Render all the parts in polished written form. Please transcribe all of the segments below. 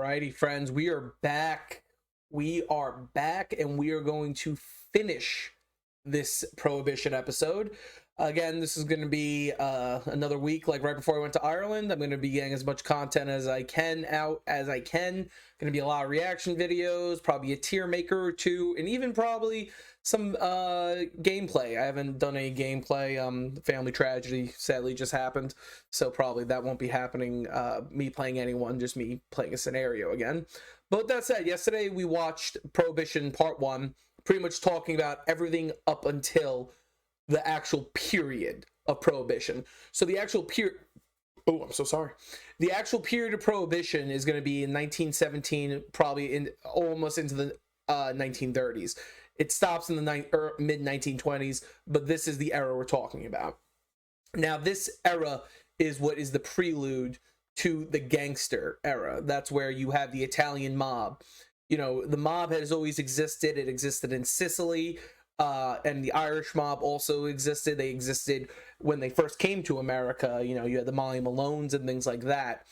Alrighty, friends, we are back. We are back, and we are going to finish this Prohibition episode. Again, this is going to be another week, like right before I went to Ireland. I'm going to be getting as much content as I can out as I can. Going to be a lot of reaction videos, probably a tier maker or two, and even probably some gameplay. I haven't done any gameplay. Family tragedy sadly just happened, so probably that won't be happening. Me playing anyone, just me playing a scenario again. But with that said, yesterday we watched Prohibition Part 1, pretty much talking about everything up until the actual period of Prohibition. So the actual period... Oh, I'm so sorry. The actual period of Prohibition is going to be in 1917, probably in almost into the 1930s. It stops in the mid-1920s, but this is the era we're talking about. Now, this era is what is the prelude to the gangster era. That's where you have the Italian mob. You know, the mob has always existed. It existed in Sicily, and the Irish mob also existed. They existed when they first came to America. You know, you had the Molly Malones and things like that.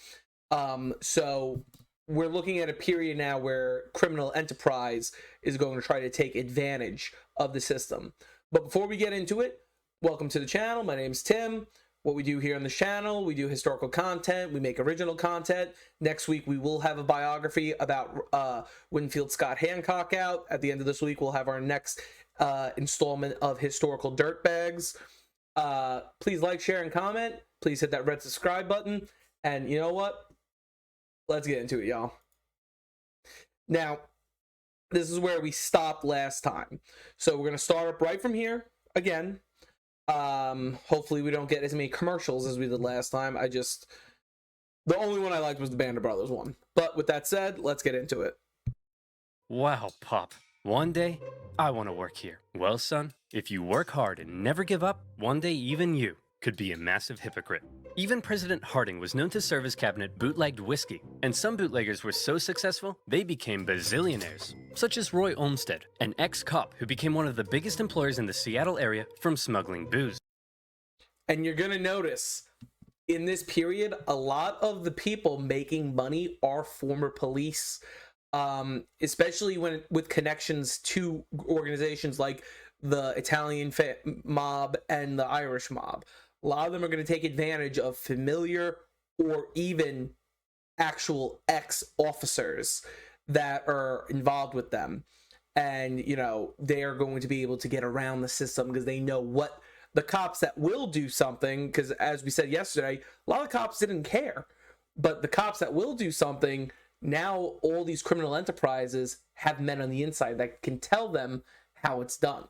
So we're looking at a period now where criminal enterprise is going to try to take advantage of the system. But before we get into it, welcome to the channel. My name's Tim. What we do here on this channel, we do historical content, we make original content. Next week, we will have a biography about Winfield Scott Hancock out. At the end of this week, we'll have our next installment of Historical Dirtbags. Please like, share, and comment. Please hit that red subscribe button. And you know what? Let's get into it, y'all. Now, this is where we stopped last time. So we're going to start up right from here again. Hopefully we don't get as many commercials as we did last time. The only one I liked was the Band of Brothers one. But with that said, let's get into it. Wow, Pop. One day, I want to work here. Well, son, if you work hard and never give up, one day even you could be a massive hypocrite. Even President Harding was known to serve his cabinet bootlegged whiskey, and some bootleggers were so successful, they became bazillionaires, such as Roy Olmsted, an ex-cop who became one of the biggest employers in the Seattle area from smuggling booze. And you're going to notice, in this period, a lot of the people making money are former police, especially with connections to organizations like the Italian mob and the Irish mob. A lot of them are going to take advantage of familiar or even actual ex-officers that are involved with them. And, you know, they are going to be able to get around the system because they know what the cops that will do something, because as we said yesterday, a lot of cops didn't care. But the cops that will do something, now all these criminal enterprises have men on the inside that can tell them how it's done.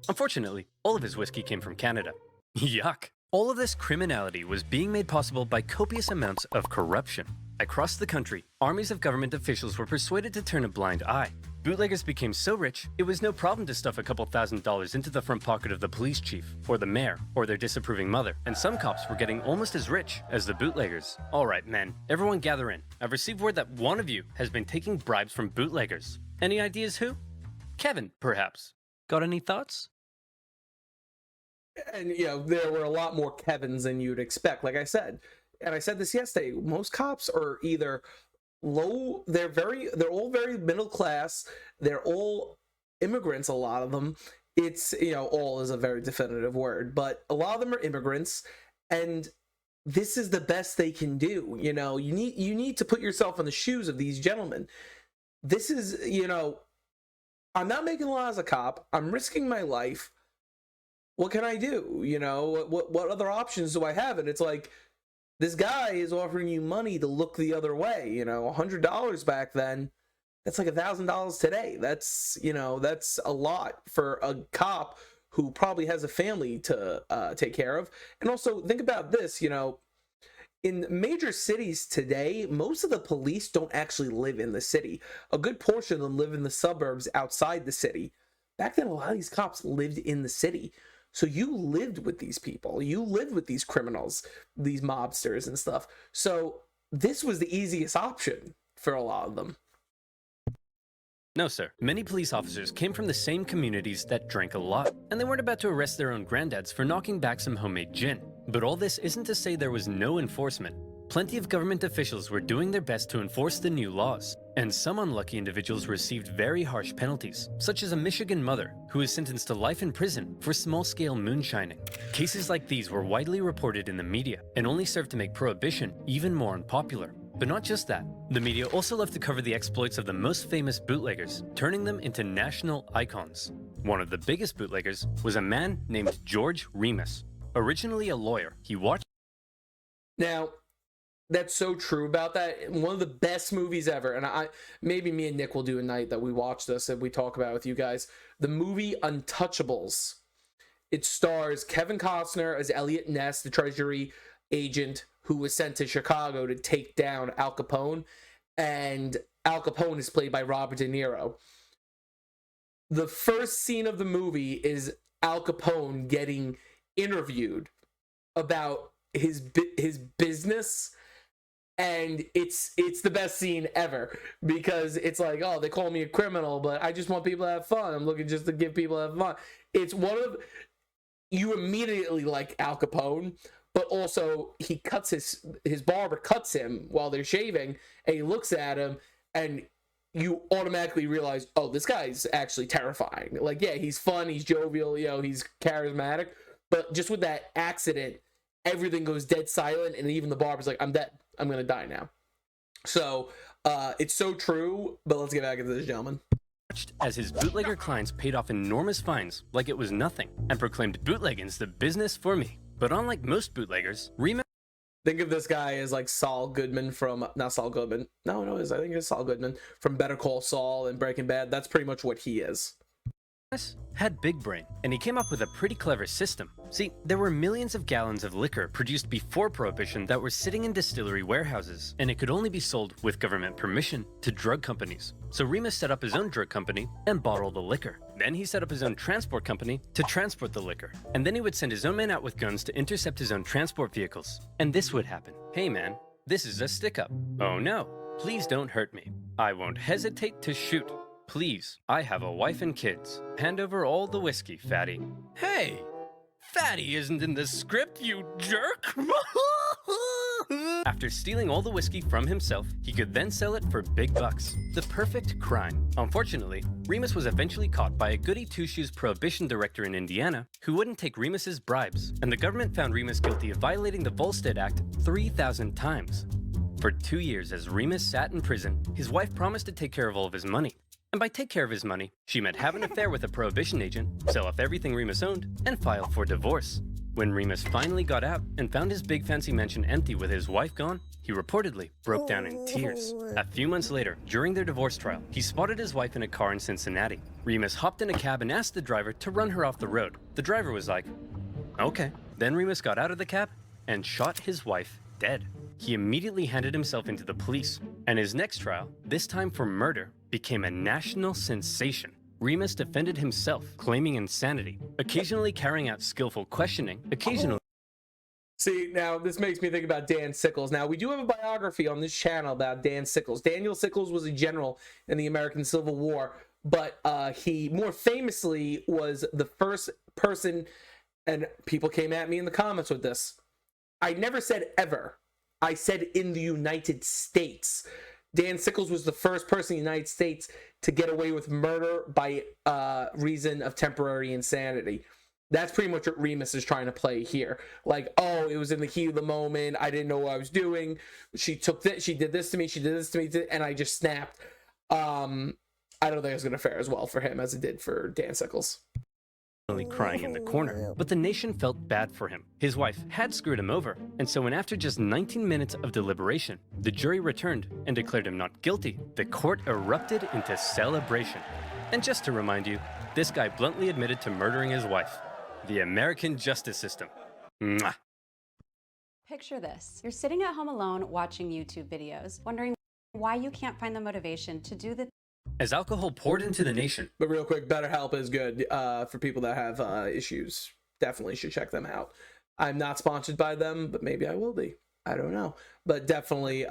Unfortunately, all of his whiskey came from Canada. Yuck! All of this criminality was being made possible by copious amounts of corruption. Across the country, armies of government officials were persuaded to turn a blind eye. Bootleggers became so rich, it was no problem to stuff a couple $1,000s into the front pocket of the police chief, or the mayor, or their disapproving mother, and some cops were getting almost as rich as the bootleggers. Alright men, everyone gather in. I've received word that one of you has been taking bribes from bootleggers. Any ideas who? Kevin, perhaps. Got any thoughts? And, you know, there were a lot more Kevins than you'd expect. Like I said, and I said this yesterday, most cops are either low, they're all very middle class, they're all immigrants, a lot of them. It's, you know, all is a very definitive word, but a lot of them are immigrants, and this is the best they can do. You know, you need to put yourself in the shoes of these gentlemen. This is, you know, I'm not making law as a cop. I'm risking my life. What can I do? You know, what other options do I have? And it's like, this guy is offering you money to look the other way. You know, $100 back then, that's like $1,000 today. That's, you know, that's a lot for a cop who probably has a family to take care of. And also think about this, you know, in major cities today, most of the police don't actually live in the city. A good portion of them live in the suburbs outside the city. Back then, a lot of these cops lived in the city. So you lived with these people. You lived with these criminals, these mobsters and stuff. So this was the easiest option for a lot of them. No, sir. Many police officers came from the same communities that drank a lot, and they weren't about to arrest their own granddads for knocking back some homemade gin. But all this isn't to say there was no enforcement. Plenty of government officials were doing their best to enforce the new laws, and some unlucky individuals received very harsh penalties, such as a Michigan mother who was sentenced to life in prison for small-scale moonshining. Cases like these were widely reported in the media and only served to make Prohibition even more unpopular. But not just that, the media also loved to cover the exploits of the most famous bootleggers, turning them into national icons. One of the biggest bootleggers was a man named George Remus. Originally a lawyer, he watched... Now, that's so true about that. One of the best movies ever, and maybe me and Nick will do a night that we watch this and we talk about it with you guys. The movie Untouchables. It stars Kevin Costner as Elliot Ness, the Treasury agent who was sent to Chicago to take down Al Capone, and Al Capone is played by Robert De Niro. The first scene of the movie is Al Capone getting interviewed about his business, and it's the best scene ever, because it's like, oh, they call me a criminal, but I just want people to have fun. I'm looking just to give people to have fun. It's one of, you immediately like Al Capone, but also he cuts his barber cuts him while they're shaving, and he looks at him, and you automatically realize, oh, this guy's actually terrifying. Like, yeah, he's fun, he's jovial, you know, he's charismatic, but just with that accident, everything goes dead silent, and even the barber's like, I'm dead. I'm gonna die now. So it's so true, but let's get back into this, gentleman. As his bootlegger clients paid off enormous fines like it was nothing, and proclaimed bootlegging's the business for me. But unlike most bootleggers, Remus... Think of this guy as like Saul Goodman from, not Saul Goodman. No, I think it's Saul Goodman from Better Call Saul and Breaking Bad. That's pretty much what he is. Had big brain, and he came up with a pretty clever system. See, there were millions of gallons of liquor produced before Prohibition that were sitting in distillery warehouses, and it could only be sold with government permission to drug companies. So Remus set up his own drug company and bottled the liquor. Then he set up his own transport company to transport the liquor. And then he would send his own men out with guns to intercept his own transport vehicles. And this would happen. Hey man, this is a stick-up. Oh no, please don't hurt me. I won't hesitate to shoot. Please, I have a wife and kids. Hand over all the whiskey, Fatty. Hey! Fatty isn't in the script, you jerk! After stealing all the whiskey from himself, he could then sell it for big bucks. The perfect crime. Unfortunately, Remus was eventually caught by a goody two-shoes Prohibition director in Indiana who wouldn't take Remus's bribes, and the government found Remus guilty of violating the Volstead Act 3,000 times. For 2 years as Remus sat in prison, his wife promised to take care of all of his money. And by take care of his money, she meant have an affair with a Prohibition agent, sell off everything Remus owned, and file for divorce. When Remus finally got out and found his big fancy mansion empty with his wife gone, he reportedly broke down in tears. A few months later, during their divorce trial, he spotted his wife in a car in Cincinnati. Remus hopped in a cab and asked the driver to run her off the road. The driver was like, okay. Then Remus got out of the cab and shot his wife dead. He immediately handed himself into the police, and his next trial, this time for murder, became a national sensation. Remus defended himself, claiming insanity, occasionally carrying out skillful questioning, occasionally... See, now this makes me think about Dan Sickles. Now, we do have a biography on this channel about Dan Sickles. Daniel Sickles was a general in the American Civil War, but he more famously was the first person, and people came at me in the comments with this. I never said ever. I said in the United States. Dan Sickles was the first person in the United States to get away with murder by reason of temporary insanity. That's pretty much what Remus is trying to play here. Like, oh, it was in the heat of the moment. I didn't know what I was doing. She took this. She did this to me. She did this to me, and I just snapped. I don't think it's going to fare as well for him as it did for Dan Sickles. Crying in the corner, but the nation felt bad for him. His wife had screwed him over, and so when after just 19 minutes of deliberation, the jury returned and declared him not guilty, the court erupted into celebration. And just to remind you, this guy bluntly admitted to murdering his wife. The American justice system. Mwah. Picture this. You're sitting at home alone watching YouTube videos, wondering why you can't find the motivation to do the As alcohol poured into the nation. But real quick, BetterHelp is good for people that have issues. Definitely should check them out. I'm not sponsored by them, but maybe I will be. I don't know. But definitely,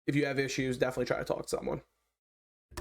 if you have issues, definitely try to talk to someone.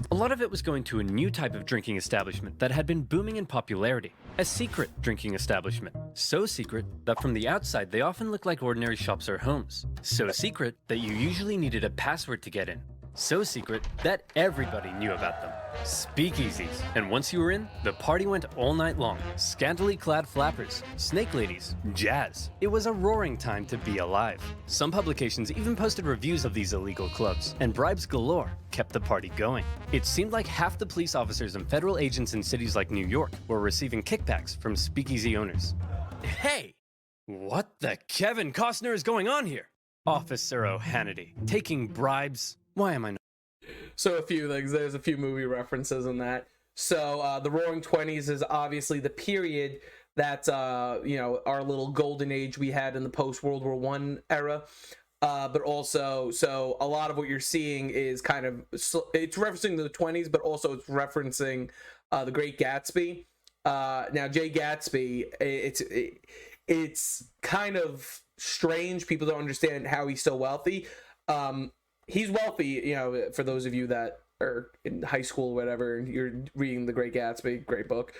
A lot of it was going to a new type of drinking establishment that had been booming in popularity, a secret drinking establishment. So secret that from the outside they often look like ordinary shops or homes. So secret that you usually needed a password to get in. So secret that everybody knew about them. Speakeasies. And once you were in, the party went all night long. Scantily clad flappers, snake ladies, jazz. It was a roaring time to be alive. Some publications even posted reviews of these illegal clubs, and bribes galore kept the party going. It seemed like half the police officers and federal agents in cities like New York were receiving kickbacks from speakeasy owners. Hey! What the Kevin Costner is going on here? Officer O'Hannity, taking bribes? Why am I not? So a few things. There's a few movie references in that. So the Roaring Twenties is obviously the period that our little golden age we had in the post World War One era. But also, so a lot of what you're seeing is kind of it's referencing the 20s, but also it's referencing The Great Gatsby. Now Jay Gatsby, it's kind of strange. People don't understand how he's so wealthy. He's wealthy, for those of you that are in high school or whatever, and you're reading The Great Gatsby, great book.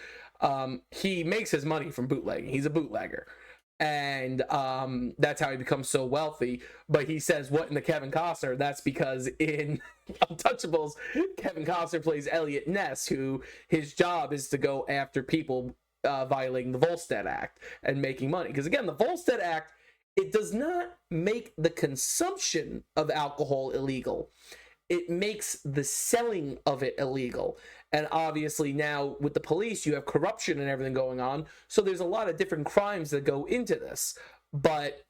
He makes his money from bootlegging. He's a bootlegger. And that's how he becomes so wealthy. But he says, what in the Kevin Costner? That's because in Untouchables, Kevin Costner plays Elliot Ness, who his job is to go after people violating the Volstead Act and making money. Because again, the Volstead Act, it does not make the consumption of alcohol illegal. It makes the selling of it illegal. And obviously now with the police, you have corruption and everything going on. So there's a lot of different crimes that go into this. But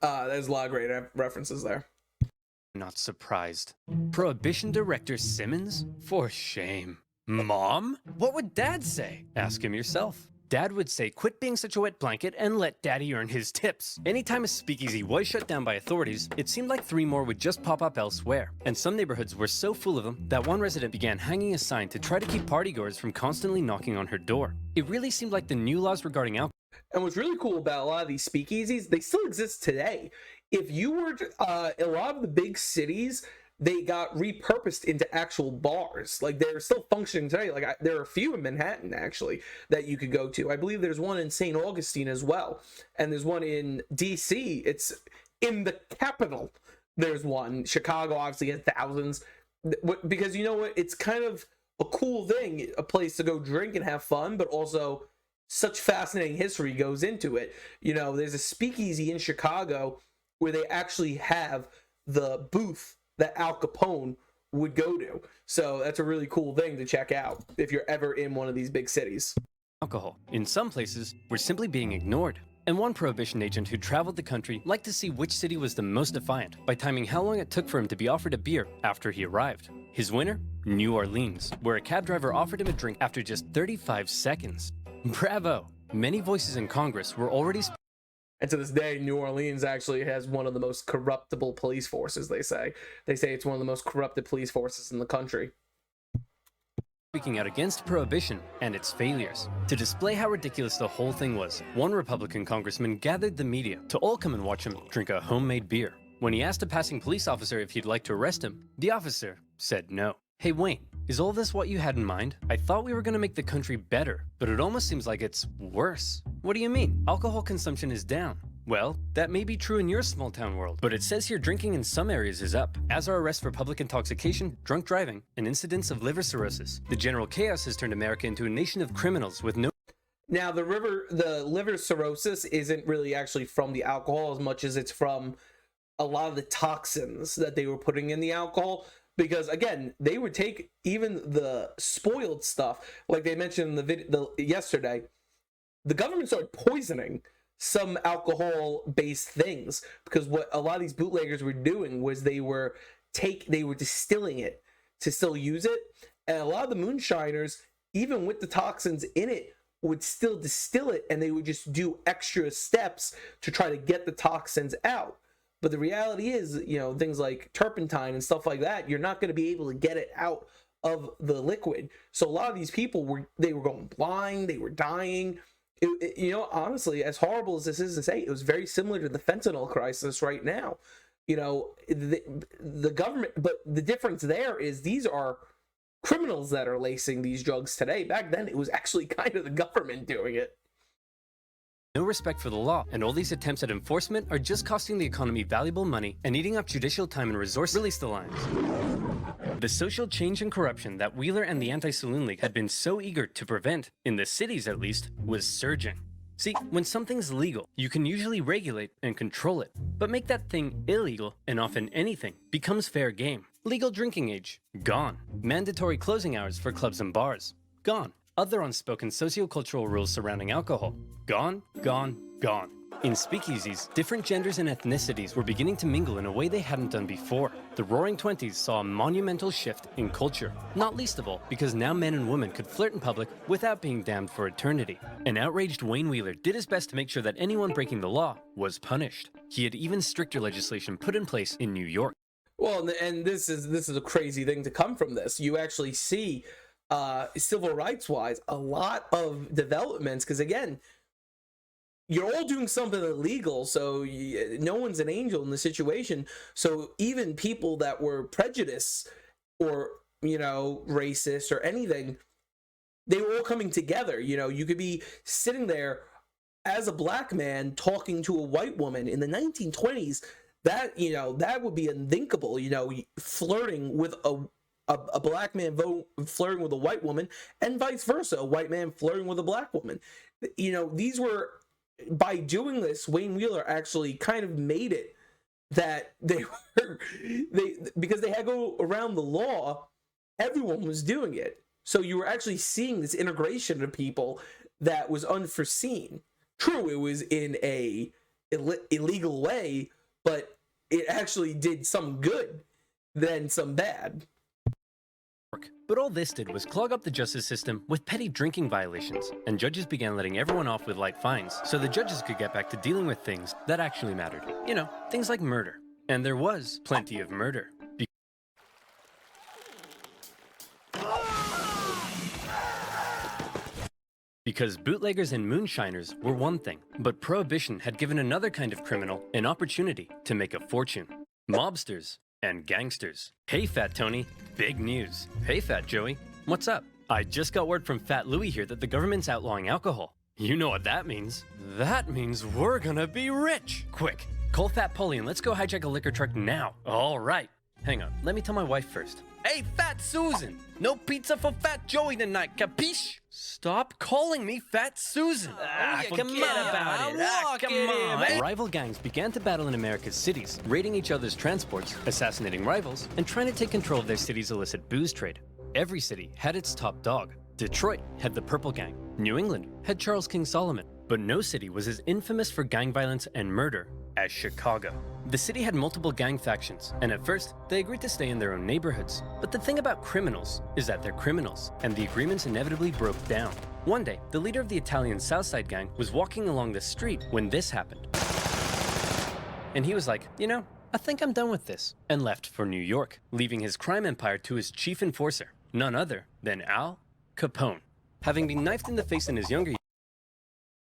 there's a lot of great references there. Not surprised. Prohibition director Simmons? For shame. Mom? What would Dad say? Ask him yourself. Dad would say, quit being such a wet blanket and let Daddy earn his tips. Anytime a speakeasy was shut down by authorities, it seemed like 3 more would just pop up elsewhere. And some neighborhoods were so full of them that one resident began hanging a sign to try to keep partygoers from constantly knocking on her door. It really seemed like the new laws regarding alcohol. And what's really cool about a lot of these speakeasies, they still exist today. If you were to, a lot of the big cities, they got repurposed into actual bars. Like they're still functioning today. Like there are a few in Manhattan actually that you could go to. I believe there's one in St. Augustine as well, and there's one in DC. It's in the capital. There's one. Chicago obviously has thousands, because you know what? It's kind of a cool thing, a place to go drink and have fun, but also such fascinating history goes into it. There's a speakeasy in Chicago where they actually have the booth that Al Capone would go to. So that's a really cool thing to check out if you're ever in one of these big cities. Alcohol, in some places, were simply being ignored. And one Prohibition agent who traveled the country liked to see which city was the most defiant by timing how long it took for him to be offered a beer after he arrived. His winner? New Orleans, where a cab driver offered him a drink after just 35 seconds. Bravo! Many voices in Congress were already and to this day, New Orleans actually has one of the most corruptible police forces, they say. They say it's one of the most corrupted police forces in the country. Speaking out against Prohibition and its failures. To display how ridiculous the whole thing was, one Republican congressman gathered the media to all come and watch him drink a homemade beer. When he asked a passing police officer if he'd like to arrest him, the officer said no. Hey Wayne, is all this what you had in mind? I thought we were gonna make the country better, but it almost seems like it's worse. What do you mean? Alcohol consumption is down. Well, that may be true in your small town world, but it says here drinking in some areas is up, as are arrests for public intoxication, drunk driving, and incidents of liver cirrhosis. The general chaos has turned America into a nation of criminals with no... Now, the liver cirrhosis isn't really actually from the alcohol as much as it's from a lot of the toxins that they were putting in the alcohol. Because again, they would take even the spoiled stuff, like they mentioned in the video yesterday. The government started poisoning some alcohol-based things, because what a lot of these bootleggers were doing was they were distilling it to still use it, and a lot of the moonshiners, even with the toxins in it, would still distill it, and they would just do extra steps to try to get the toxins out. But the reality is, things like turpentine and stuff like that, you're not going to be able to get it out of the liquid. So a lot of these people were going blind, they were dying. Honestly, as horrible as this is to say, it was very similar to the fentanyl crisis right now. The government, but the difference there is these are criminals that are lacing these drugs today. Back then, it was actually kind of the government doing it. no respect for the law, and all these attempts at enforcement are just costing the economy valuable money and eating up judicial time and resources. Release the lines. The social change and corruption that Wheeler and the Anti-Saloon League had been so eager to prevent, in the cities at least, was surging. See, when something's legal, you can usually regulate and control it, but make that thing illegal, and often anything, becomes fair game. Legal drinking age, gone. Mandatory closing hours for clubs and bars, gone. Other unspoken sociocultural rules surrounding alcohol, gone, gone, gone. In speakeasies, different genders and ethnicities were beginning to mingle in a way they hadn't done before. The Roaring Twenties saw a monumental shift in culture, not least of all because now men and women could flirt in public without being damned for eternity. An outraged Wayne Wheeler did his best to make sure that anyone breaking the law was punished. He had even stricter legislation put in place in New York. Well, and this is a crazy thing to come from this. You actually see, civil rights wise, a lot of developments, because again, you're all doing something illegal, so no one's an angel in the situation. So even people that were prejudiced or, racist or anything, they were all coming together. You could be sitting there as a black man talking to a white woman in the 1920s. That would be unthinkable, flirting with a black man flirting with a white woman, and vice versa, a white man flirting with a black woman. These were, by doing this, Wayne Wheeler actually kind of made it that because they had to go around the law, everyone was doing it. So you were actually seeing this integration of people that was unforeseen. True, it was in a illegal way, but it actually did some good than some bad. But all this did was clog up the justice system with petty drinking violations, and judges began letting everyone off with light fines, so the judges could get back to dealing with things that actually mattered. Things like murder. And there was plenty of murder. Because bootleggers and moonshiners were one thing, but Prohibition had given another kind of criminal an opportunity to make a fortune. Mobsters and gangsters. Hey, Fat Tony. Big news. Hey, Fat Joey. What's up? I just got word from Fat Louie here that the government's outlawing alcohol. You know what that means. That means we're gonna be rich. Quick, call Fat Polly and let's go hijack a liquor truck now. All right. Hang on, let me tell my wife first. Hey, Fat Susan! No pizza for Fat Joey tonight, capiche? Stop calling me Fat Susan! Come on! Rival gangs began to battle in America's cities, raiding each other's transports, assassinating rivals, and trying to take control of their city's illicit booze trade. Every city had its top dog. Detroit had the Purple Gang. New England had Charles King Solomon. But no city was as infamous for gang violence and murder as Chicago. The city had multiple gang factions, and at first, they agreed to stay in their own neighborhoods. But the thing about criminals is that they're criminals, and the agreements inevitably broke down. One day, the leader of the Italian Southside gang was walking along the street when this happened. And he was like, I think I'm done with this, and left for New York, leaving his crime empire to his chief enforcer, none other than Al Capone. Having been knifed in the face in his younger years.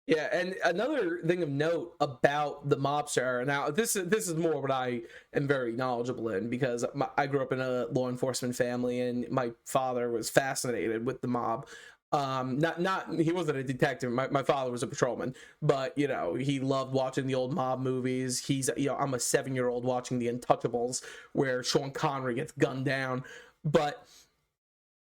Yeah, and another thing of note about the mobster era. Now, this is more what I am very knowledgeable in, because I grew up in a law enforcement family, and my father was fascinated with the mob. He wasn't a detective. My father was a patrolman, but he loved watching the old mob movies. I'm a 7-year-old watching The Untouchables, where Sean Connery gets gunned down, but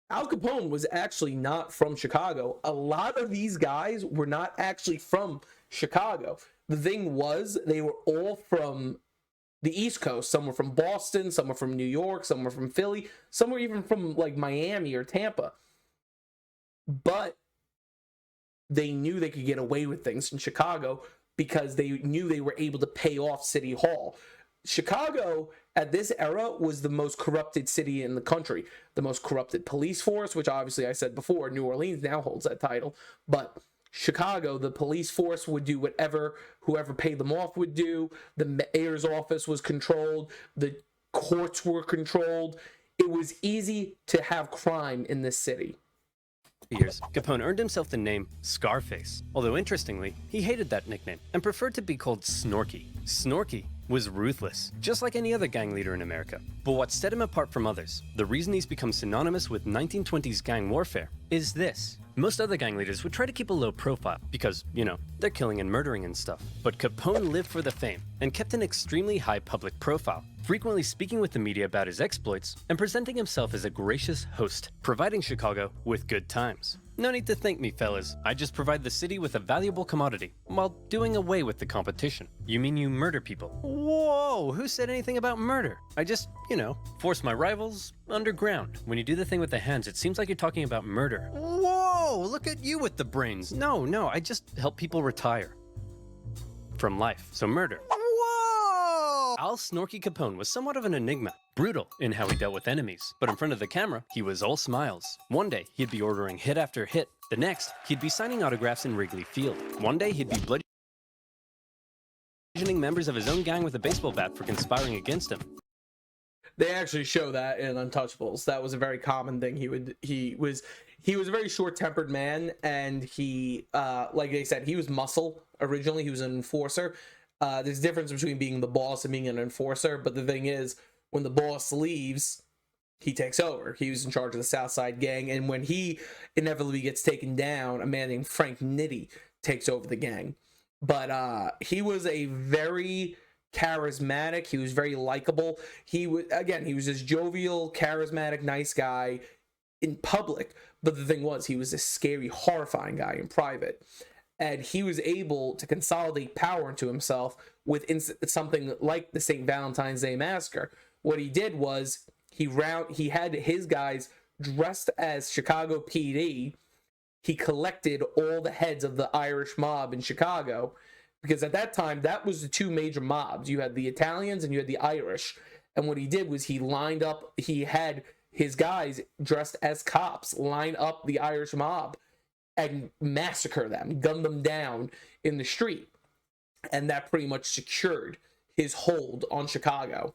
Al Capone was actually not from Chicago. A lot of these guys were not actually from Chicago. The thing was, they were all from the East Coast. Some were from Boston, some were from New York, some were from Philly, some were even from like Miami or Tampa. But they knew they could get away with things in Chicago because they knew they were able to pay off City Hall. Chicago at this era was the most corrupted city in the country, the most corrupted police force, which obviously I said before, New Orleans now holds that title, but Chicago, the police force would do whatever whoever paid them off would do. The mayor's office was controlled, the courts were controlled. It was easy to have crime in this city. Years, Capone earned himself the name Scarface, although interestingly, he hated that nickname and preferred to be called Snorky. Snorky was ruthless, just like any other gang leader in America. But what set him apart from others, the reason he's become synonymous with 1920s gang warfare, is this. Most other gang leaders would try to keep a low profile because, you know, they're killing and murdering and stuff. But Capone lived for the fame and kept an extremely high public profile, frequently speaking with the media about his exploits and presenting himself as a gracious host, providing Chicago with good times. No need to thank me, fellas. I just provide the city with a valuable commodity while doing away with the competition. You mean you murder people? Whoa, who said anything about murder? I just, you know, force my rivals underground. When you do the thing with the hands, it seems like you're talking about murder. Whoa, look at you with the brains. No, I just help people retire from life. So murder. Whoa! Al Snorky Capone was somewhat of an enigma. Brutal in how he dealt with enemies, but in front of the camera, he was all smiles. One day, he'd be ordering hit after hit. The next, he'd be signing autographs in Wrigley Field. One day, he'd be bludgeoning members of his own gang with a baseball bat for conspiring against him. They actually show that in Untouchables. That was a very common thing. He was a very short-tempered man, and he, like they said, he was muscle originally. He was an enforcer. There's a difference between being the boss and being an enforcer, but the thing is, when the boss leaves, he takes over. He was in charge of the South Side Gang, and when he inevitably gets taken down, a man named Frank Nitti takes over the gang. But he was a very charismatic, he was very likable. He was this jovial, charismatic, nice guy in public, but the thing was, he was a scary, horrifying guy in private. And he was able to consolidate power into himself with something like the St. Valentine's Day Massacre. What he did was he had his guys dressed as Chicago PD. He collected all the heads of the Irish mob in Chicago, because at that time, that was the two major mobs. You had the Italians and you had the Irish. And what he did was he had his guys dressed as cops line up the Irish mob and massacre them, gun them down in the street. And that pretty much secured his hold on Chicago.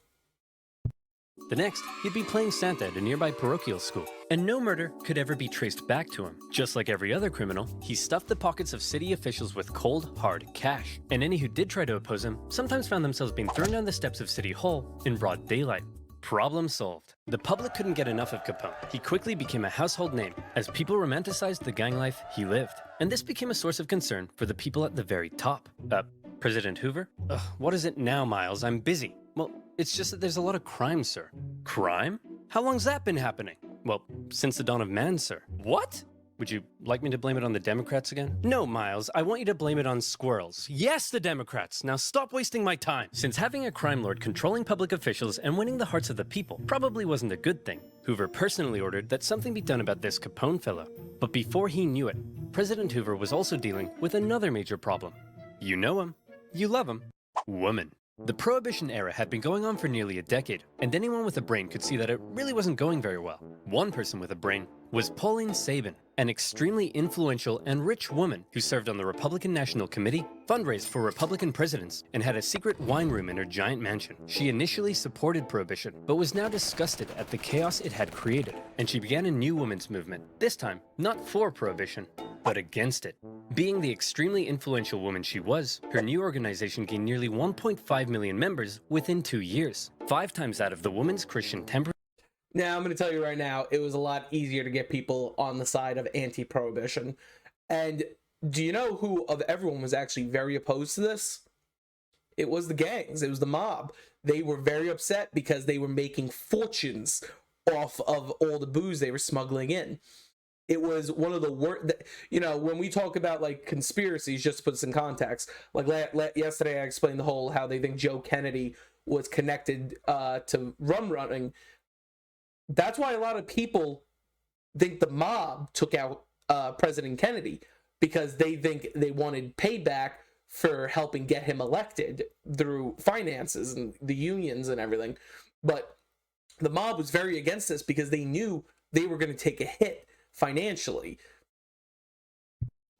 The next, he'd be playing Santa at a nearby parochial school, and no murder could ever be traced back to him. Just like every other criminal, he stuffed the pockets of city officials with cold, hard cash, and any who did try to oppose him sometimes found themselves being thrown down the steps of City Hall in broad daylight. Problem solved. The public couldn't get enough of Capone. He quickly became a household name as people romanticized the gang life he lived, and this became a source of concern for the people at the very top. President Hoover? What is it now, Miles? I'm busy. Well, it's just that there's a lot of crime, sir. Crime? How long's that been happening? Well, since the dawn of man, sir. What? Would you like me to blame it on the Democrats again? No, Miles, I want you to blame it on squirrels. Yes, the Democrats! Now stop wasting my time! Since having a crime lord controlling public officials and winning the hearts of the people probably wasn't a good thing, Hoover personally ordered that something be done about this Capone fellow. But before he knew it, President Hoover was also dealing with another major problem. You know him. You love him. Woman. The Prohibition era had been going on for nearly a decade, and anyone with a brain could see that it really wasn't going very well. One person with a brain was Pauline Sabin, an extremely influential and rich woman who served on the Republican National Committee, fundraised for Republican presidents, and had a secret wine room in her giant mansion. She initially supported Prohibition, but was now disgusted at the chaos it had created, and she began a new women's movement, this time not for Prohibition, but against it. Being the extremely influential woman she was, her new organization gained nearly 1.5 million members within 2 years, 5 times that of the Women's Christian Temperance. Now, I'm going to tell you right now, it was a lot easier to get people on the side of anti-prohibition. And do you know who of everyone was actually very opposed to this? It was the gangs. It was the mob. They were very upset because they were making fortunes off of all the booze they were smuggling in. It was one of the worst, you know, when we talk about like conspiracies, just to put this in context, like yesterday I explained the whole how they think Joe Kennedy was connected to running. That's why a lot of people think the mob took out President Kennedy, because they think they wanted payback for helping get him elected through finances and the unions and everything. But the mob was very against this because they knew they were going to take a hit financially.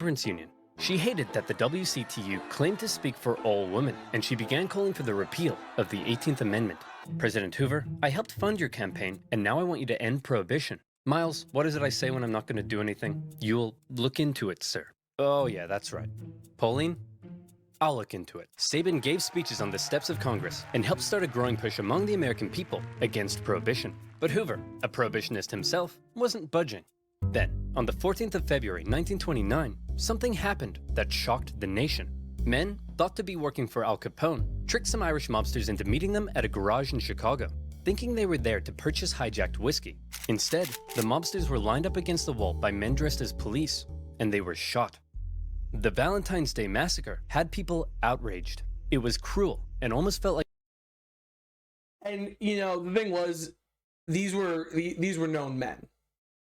Union. She hated that the WCTU claimed to speak for all women, and she began calling for the repeal of the 18th Amendment. President Hoover, I helped fund your campaign, and now I want you to end Prohibition. Miles, what is it I say when I'm not going to do anything? You'll look into it, sir. Oh yeah, that's right. Pauline, I'll look into it. Sabin gave speeches on the steps of Congress and helped start a growing push among the American people against Prohibition. But Hoover, a prohibitionist himself, wasn't budging. Then, on the 14th of February 1929, something happened that shocked the nation. Men, thought to be working for Al Capone, tricked some Irish mobsters into meeting them at a garage in Chicago, thinking they were there to purchase hijacked whiskey. Instead, the mobsters were lined up against the wall by men dressed as police, and they were shot. The Valentine's Day Massacre had people outraged. It was cruel and almost felt like... And, you know, the thing was, these were known men.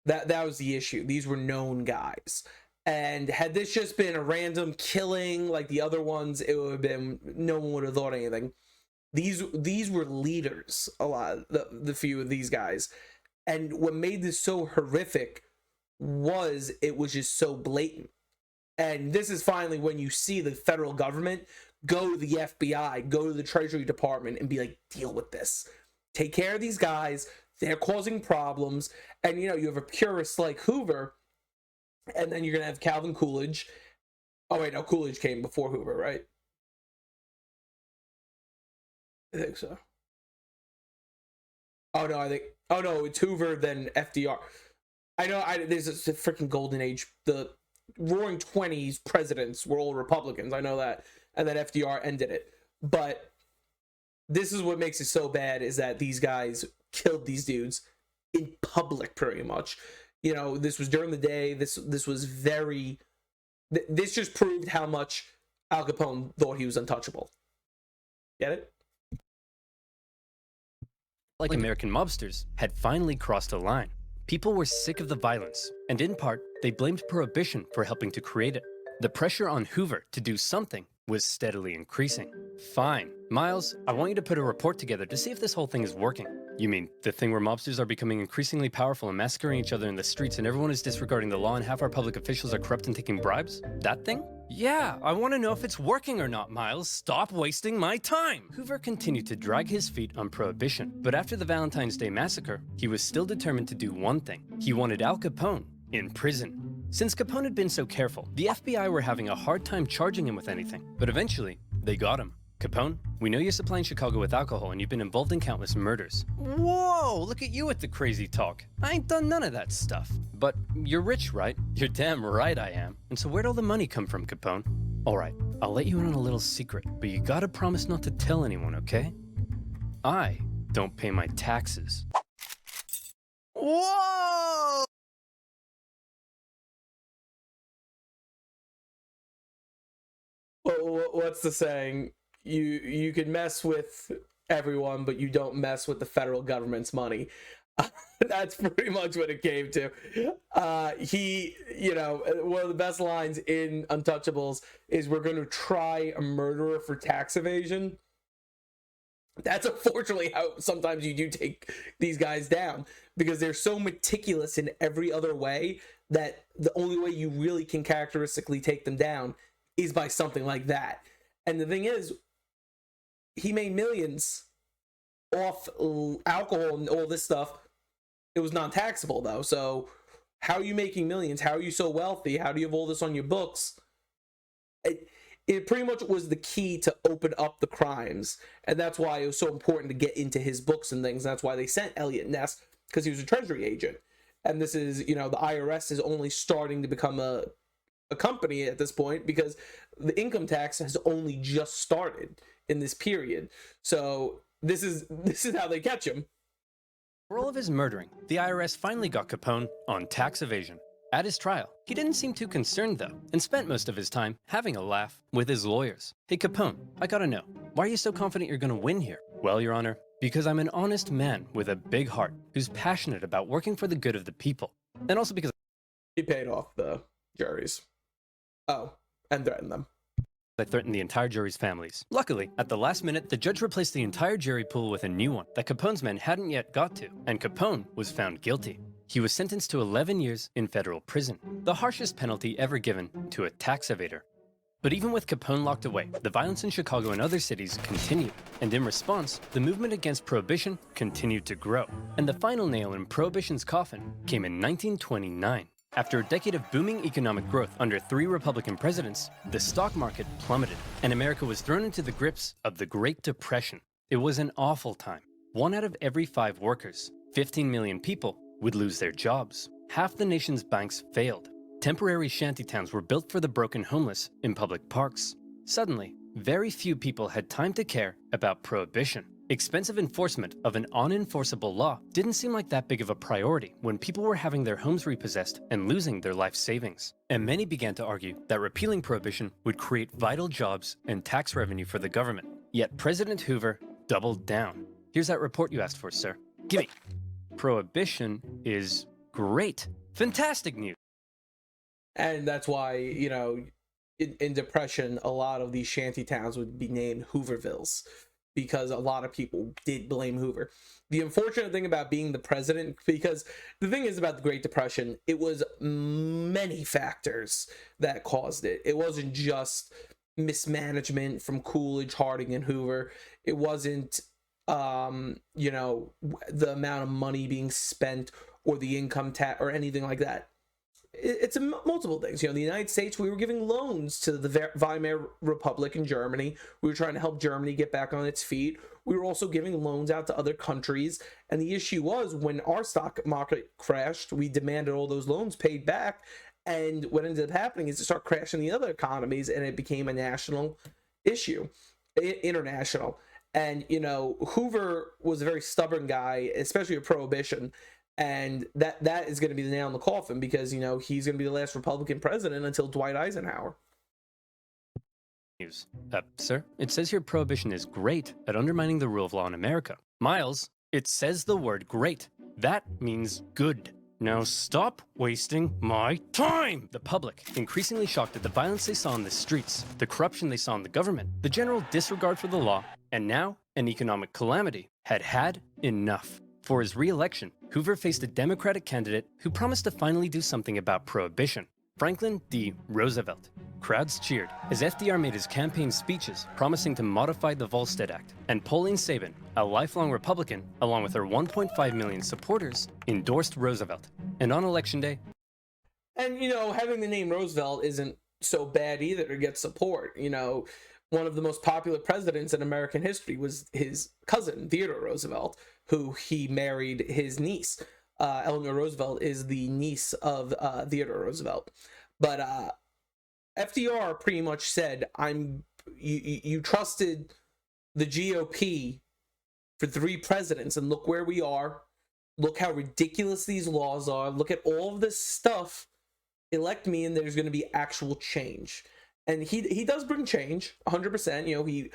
That was the issue. These were known guys. And had this just been a random killing like the other ones, it would have been, no one would have thought anything. These were leaders, a lot, the few of these guys. And what made this so horrific was it was just so blatant. And this is finally when you see the federal government go to the FBI, go to the Treasury Department and be like, deal with this. Take care of these guys. They're causing problems. And, you know, you have a purist like Hoover, and then you're going to have Calvin Coolidge. Oh, wait, no, Coolidge came before Hoover, right? I think so. Oh, no, it's Hoover, then FDR. I know, there's a freaking golden age. The Roaring 20s presidents were all Republicans. I know that. And then FDR ended it. But this is what makes it so bad, is that these guys killed these dudes in public, pretty much. You know, this was during the day. This was very... This just proved how much Al Capone thought he was untouchable. Get it? Like American mobsters had finally crossed a line. People were sick of the violence, and in part, they blamed Prohibition for helping to create it. The pressure on Hoover to do something was steadily increasing. Fine. Miles, I want you to put a report together to see if this whole thing is working. You mean the thing where mobsters are becoming increasingly powerful and massacring each other in the streets and everyone is disregarding the law and half our public officials are corrupt and taking bribes? That thing? Yeah, I want to know if it's working or not, Miles. Stop wasting my time! Hoover continued to drag his feet on Prohibition, but after the Valentine's Day Massacre, he was still determined to do one thing. He wanted Al Capone in prison. Since Capone had been so careful, the FBI were having a hard time charging him with anything, but eventually, they got him. Capone, we know you're supplying Chicago with alcohol and you've been involved in countless murders. Whoa, look at you with the crazy talk. I ain't done none of that stuff. But you're rich, right? You're damn right I am. And so where'd all the money come from, Capone? All right, I'll let you in on a little secret, but you gotta promise not to tell anyone, okay? I don't pay my taxes. Whoa! Well, what's the saying? You can mess with everyone, but you don't mess with the federal government's money. That's pretty much what it came to. He, you know, one of the best lines in Untouchables is, "We're going to try a murderer for tax evasion." That's unfortunately how sometimes you do take these guys down, because they're so meticulous in every other way that the only way you really can characteristically take them down is by something like that. And the thing is, he made millions off alcohol and all this stuff. It was non-taxable though. So how are you making millions? How are you so wealthy? How do you have all this on your books? It pretty much was the key to open up the crimes. And that's why it was so important to get into his books and things. That's why they sent Elliot Ness, because he was a treasury agent. And this is, you know, the IRS is only starting to become a company at this point, because the income tax has only just started in this period. So this is how they catch him. For all of his murdering, the IRS finally got Capone on tax evasion. At his trial, he didn't seem too concerned though, and spent most of his time having a laugh with his lawyers. Hey Capone, I gotta know, why are you so confident you're gonna win here? Well, Your Honor, because I'm an honest man with a big heart who's passionate about working for the good of the people. And also because he paid off the juries. Oh, and threatened them. I threatened the entire jury's families. Luckily, at the last minute, the judge replaced the entire jury pool with a new one that Capone's men hadn't yet got to, and Capone was found guilty. He was sentenced to 11 years in federal prison, the harshest penalty ever given to a tax evader. But even with Capone locked away, the violence in Chicago and other cities continued, and in response, the movement against Prohibition continued to grow. And the final nail in Prohibition's coffin came in 1929. After a decade of booming economic growth under 3 Republican presidents, the stock market plummeted, and America was thrown into the grips of the Great Depression. It was an awful time. 1 out of every 5 workers, 15 million people, would lose their jobs. Half the nation's banks failed. Temporary shantytowns were built for the broken homeless in public parks. Suddenly, very few people had time to care about prohibition. Expensive enforcement of an unenforceable law didn't seem like that big of a priority when people were having their homes repossessed and losing their life savings. And many began to argue that repealing prohibition would create vital jobs and tax revenue for the government. Yet President Hoover doubled down. Here's that report you asked for, sir. Gimme. Prohibition is great. Fantastic news. And that's why, you know, in Depression, a lot of these shanty towns would be named Hoovervilles, because a lot of people did blame Hoover. The unfortunate thing about being the president, because the thing is about the Great Depression, it was many factors that caused it. It wasn't just mismanagement from Coolidge, Harding, and Hoover. It wasn't, you know, the amount of money being spent or the income tax or anything like that. It's multiple things. You know, the United States, we were giving loans to the Weimar Republic in Germany. We were trying to help Germany get back on its feet. We were also giving loans out to other countries. And the issue was, when our stock market crashed, we demanded all those loans paid back. And what ended up happening is it started crashing the other economies, and it became a national issue, international. And, you know, Hoover was a very stubborn guy, especially with Prohibition. And that is going to be the nail in the coffin, because, you know, he's going to be the last Republican president until Dwight Eisenhower. Sir, it says here prohibition is great at undermining the rule of law in America. Miles, it says the word great. That means good. Now stop wasting my time! The public, increasingly shocked at the violence they saw in the streets, the corruption they saw in the government, the general disregard for the law, and now an economic calamity, had enough. For his re-election, Hoover faced a Democratic candidate who promised to finally do something about prohibition, Franklin D. Roosevelt. Crowds cheered as FDR made his campaign speeches promising to modify the Volstead Act, and Pauline Sabin, a lifelong Republican, along with her 1.5 million supporters, endorsed Roosevelt. And on Election Day... And, you know, having the name Roosevelt isn't so bad either to get support. You know, one of the most popular presidents in American history was his cousin, Theodore Roosevelt, who he married his niece. Eleanor Roosevelt is the niece of Theodore Roosevelt. But FDR pretty much said, you trusted the GOP for 3 presidents, and look where we are. Look how ridiculous these laws are. Look at all of this stuff. Elect me, and there's going to be actual change. And he does bring change, 100%. You know,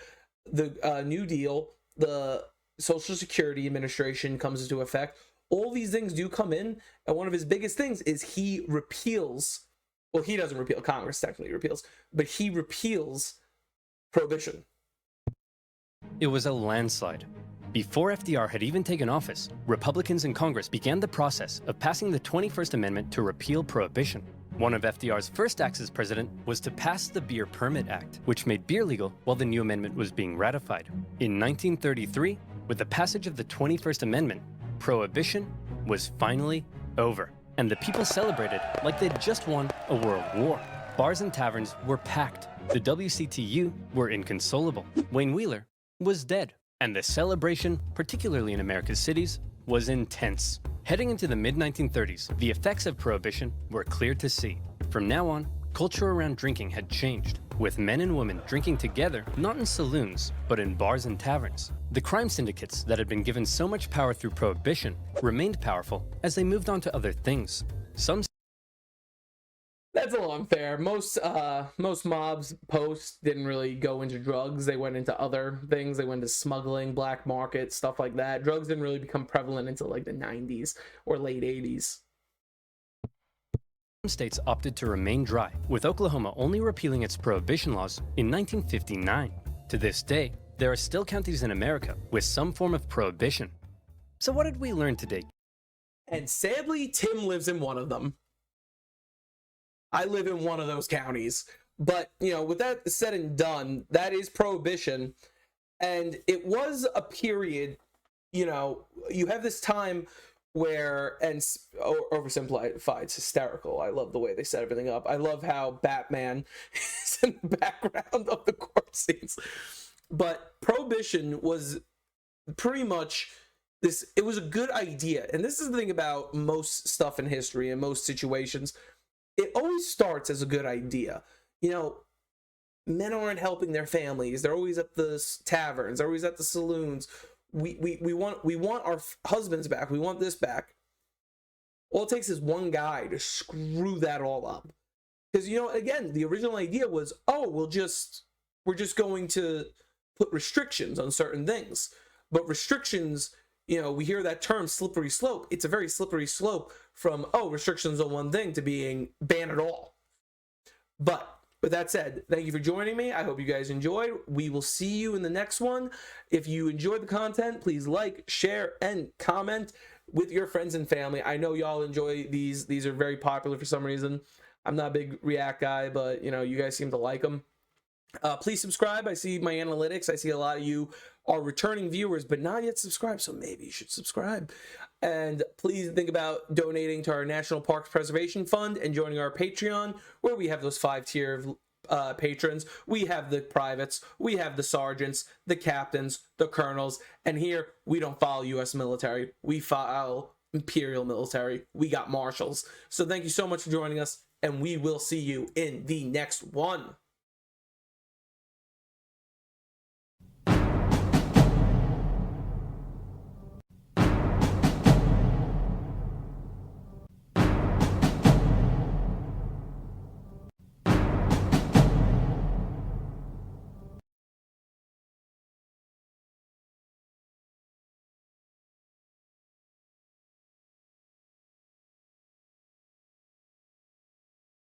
the New Deal, the Social Security Administration comes into effect. All these things do come in, and one of his biggest things is he repeals. Well, he doesn't repeal. Congress technically repeals, but he repeals prohibition. It was a landslide. Before FDR had even taken office, Republicans in Congress began the process of passing the 21st Amendment to repeal prohibition. One of FDR's first acts as president was to pass the Beer Permit Act, which made beer legal while the new amendment was being ratified. In 1933, with the passage of the 21st Amendment, prohibition was finally over, and the people celebrated like they'd just won a world war. Bars and taverns were packed. The WCTU were inconsolable. Wayne Wheeler was dead, and the celebration, particularly in America's cities, was intense. Heading into the mid-1930s, the effects of prohibition were clear to see. From now on, culture around drinking had changed, with men and women drinking together, not in saloons, but in bars and taverns. The crime syndicates that had been given so much power through prohibition remained powerful as they moved on to other things. That's a little unfair. Most mobs post didn't really go into drugs. They went into other things. They went into smuggling, black market, stuff like that. Drugs didn't really become prevalent until like the 90s or late 80s. Some states opted to remain dry, with Oklahoma only repealing its prohibition laws in 1959. To this day, there are still counties in America with some form of prohibition. So what did we learn today? And sadly, Tim lives in one of them. I live in one of those counties. But, you know, with that said and done, that is prohibition. And it was a period, you know, you have this time where, and oversimplified, it's hysterical. I love the way they set everything up. I love how Batman is in the background of the court scenes. But Prohibition was pretty much this, it was a good idea. And this is the thing about most stuff in history and most situations. It always starts as a good idea. You know, men aren't helping their families. They're always at the taverns. They're always at the saloons. We want our husbands back. We want this back. All it takes is one guy to screw that all up. Because, you know, again, the original idea was, oh, we're just going to put restrictions on certain things. But restrictions, you know, we hear that term slippery slope. It's a very slippery slope from, oh, restrictions on one thing to being ban it all. But with that said, thank you for joining me. I hope you guys enjoyed. We will see you in the next one. If you enjoyed the content, please like, share, and comment with your friends and family. I know y'all enjoy these. These are very popular for some reason. I'm not a big React guy, but, you know, you guys seem to like them. Please subscribe. I see my analytics. I see a lot of you are returning viewers, but not yet subscribed, so maybe you should subscribe. And please think about donating to our National Parks Preservation Fund and joining our Patreon, where we have those 5-tier patrons. We have the privates, we have the sergeants, the captains, the colonels, and here we don't follow U.S. military. We follow Imperial military. We got marshals. So thank you so much for joining us, and we will see you in the next one.